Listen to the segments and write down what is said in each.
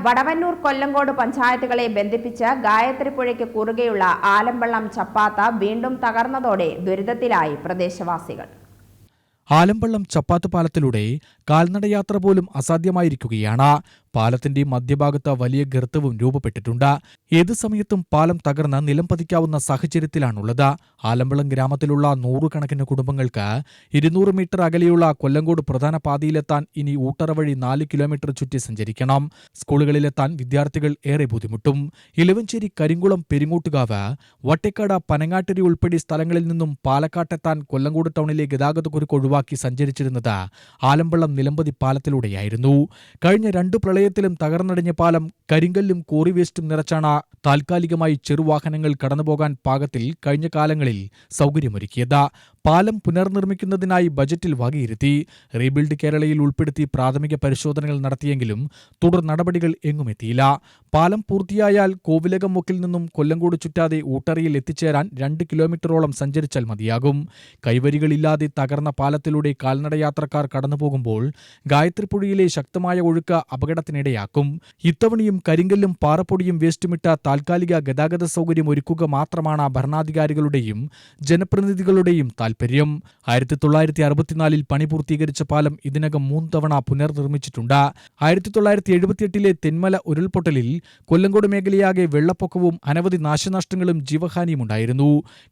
വടവന്നൂർ കൊല്ലങ്കോട് പഞ്ചായത്തുകളെ ബന്ധിപ്പിച്ച് ഗായത്രിപ്പുഴയ്ക്ക് കുറുകെയുള്ള ആലമ്പള്ളം ചപ്പാത്ത വീണ്ടും തകർന്നതോടെ ദുരിതത്തിലായി പ്രദേശവാസികൾ. ആലമ്പള്ളം ചപ്പാത്ത് പാലത്തിലൂടെ കാൽനടയാത്ര പോലും അസാധ്യമായിരിക്കുകയാണ്. പാലത്തിന്റെ മധ്യഭാഗത്ത് വലിയ ഗർത്തവും രൂപപ്പെട്ടിട്ടുണ്ട്. ഏതു സമയത്തും പാലം തകർന്ന് നിലം പതിക്കാവുന്ന സാഹചര്യത്തിലാണുള്ളത്. ആലമ്പളം ഗ്രാമത്തിലുള്ള നൂറുകണക്കിന് കുടുംബങ്ങൾക്ക് 200 മീറ്റർ അകലെയുള്ള കൊല്ലങ്കോട് പ്രധാന പാതയിലെത്താൻ ഇനി ഊട്ടറ വഴി 4 കിലോമീറ്റർ ചുറ്റി സഞ്ചരിക്കണം. സ്കൂളുകളിലെത്താൻ വിദ്യാർത്ഥികൾ ഏറെ ബുദ്ധിമുട്ടും. ഇലവഞ്ചേരി, കരിങ്കുളം, പെരിങ്ങോട്ടുകാവ്, വട്ടേക്കാട്, പനങ്ങാട്ടിരി ഉൾപ്പെടെ സ്ഥലങ്ങളിൽ നിന്നും പാലക്കാട്ടെത്താൻ കൊല്ലങ്കോട് ടൗണിലെ ഗതാഗതക്കുരുക്ക് ഒഴിവാക്കി സഞ്ചരിച്ചിരുന്നത് ആലമ്പള്ളം നിലമ്പതി പാലത്തിലൂടെയായിരുന്നു. കഴിഞ്ഞ 2 പ്രളയത്തിലും തകർന്നടിഞ്ഞ പാലം കരിങ്കല്ലും കോറി വേസ്റ്റും നിറച്ചാണ് താൽക്കാലികമായി ചെറുവാഹനങ്ങൾ കടന്നുപോകാൻ പാകത്തിൽ കഴിഞ്ഞ കാലങ്ങളിൽ സൗകര്യമൊരുക്കിയത്. പാലം പുനർനിർമ്മിക്കുന്നതിനായി ബജറ്റിൽ വകയിരുത്തി. റീബിൽഡ് കേരളയിൽ ഉൾപ്പെടുത്തി പ്രാഥമിക പരിശോധനകൾ നടത്തിയെങ്കിലും തുടർ നടപടികൾ എങ്ങുമെത്തിയില്ല. പാലം പൂർത്തിയായാൽ കോവിലകം മുക്കിൽ നിന്നും കൊല്ലങ്കോട് ചുറ്റാതെ ഊട്ടറയിൽ എത്തിച്ചേരാൻ 2 കിലോമീറ്ററോളം സഞ്ചരിച്ചാൽ മതിയാകും. കൈവരികളില്ലാതെ തകർന്ന പാലത്തിലൂടെ കാൽനടയാത്രക്കാർ കടന്നുപോകുമ്പോൾ ഗായത്രിപ്പുഴയിലെ ശക്തമായ ഒഴുക്ക് അപകടത്തിനിടയാക്കും. ഇത്തവണയും കരിങ്കല്ലും പാറപ്പൊടിയും വേസ്റ്റുമിട്ട താൽക്കാലിക ഗതാഗത സൗകര്യം ഒരുക്കുക മാത്രമാണ് ഭരണാധികാരികളുടെയും ജനപ്രതിനിധികളുടെയും താൽപര്യം. 1964 പണി പൂർത്തീകരിച്ച പാലം ഇതിനകം 3 തവണ പുനർനിർമ്മിച്ചിട്ടുണ്ട്. 1978 തെന്മല ഉരുൾപൊട്ടലിൽ കൊല്ലങ്കോട് മേഖലയാകെ വെള്ളപ്പൊക്കവും അനവധി നാശനഷ്ടങ്ങളും ജീവഹാനിയും ഉണ്ടായിരുന്നു.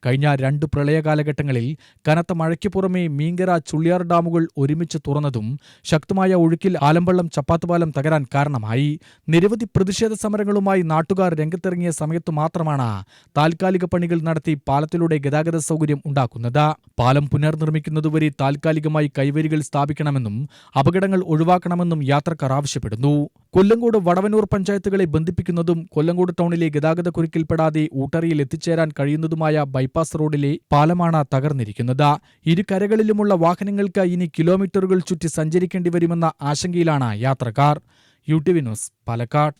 കഴിഞ്ഞ 2 പ്രളയ കാലഘട്ടങ്ങളിൽ കനത്ത മഴയ്ക്ക് പുറമെ മീങ്കര, ചുള്ളിയാർ ഡാമുകൾ ഒരുമിച്ച് തുറന്നതും ശക്തമായ ഒഴുക്കിൽ ആലമ്പള്ളം ചപ്പാത്ത് പാലം തകരാൻ കാരണമായി. നിരവധി പ്രതിഷേധ സമരങ്ങളുമായി നാട്ടുകാർ രംഗത്തിറങ്ങിയ സമയത്തു മാത്രമാണ് താൽക്കാലിക പണികൾ നടത്തി പാലത്തിലൂടെ ഗതാഗത സൗകര്യം ഉണ്ടാക്കുന്നത്. പാലം പുനർനിർമ്മിക്കുന്നതുവരെ താൽക്കാലികമായി കൈവരികൾ സ്ഥാപിക്കണമെന്നും അപകടങ്ങൾ ഒഴിവാക്കണമെന്നും യാത്രക്കാർ ആവശ്യപ്പെടുന്നു. കൊല്ലങ്കോട്, വടവന്നൂർ പഞ്ചായത്തുകളെ ബന്ധിപ്പിക്കുന്നതും കൊല്ലങ്കോട് ടൗണിലെ ഗതാഗത കുരുക്കിൽപ്പെടാതെ ഊട്ടറയിൽ എത്തിച്ചേരാൻ കഴിയുന്നതുമായ ബൈപ്പാസ് റോഡിലെ പാലമാണ് തകർന്നിരിക്കുന്നത്. ഇരു കരകളിലുമുള്ള വാഹനങ്ങൾക്ക് ഇനി കിലോമീറ്ററുകൾ ചുറ്റി സഞ്ചരിക്കേണ്ടി വരുമെന്ന ആശങ്കയിലാണ് യാത്രക്കാർ. UTV news, Palakkad.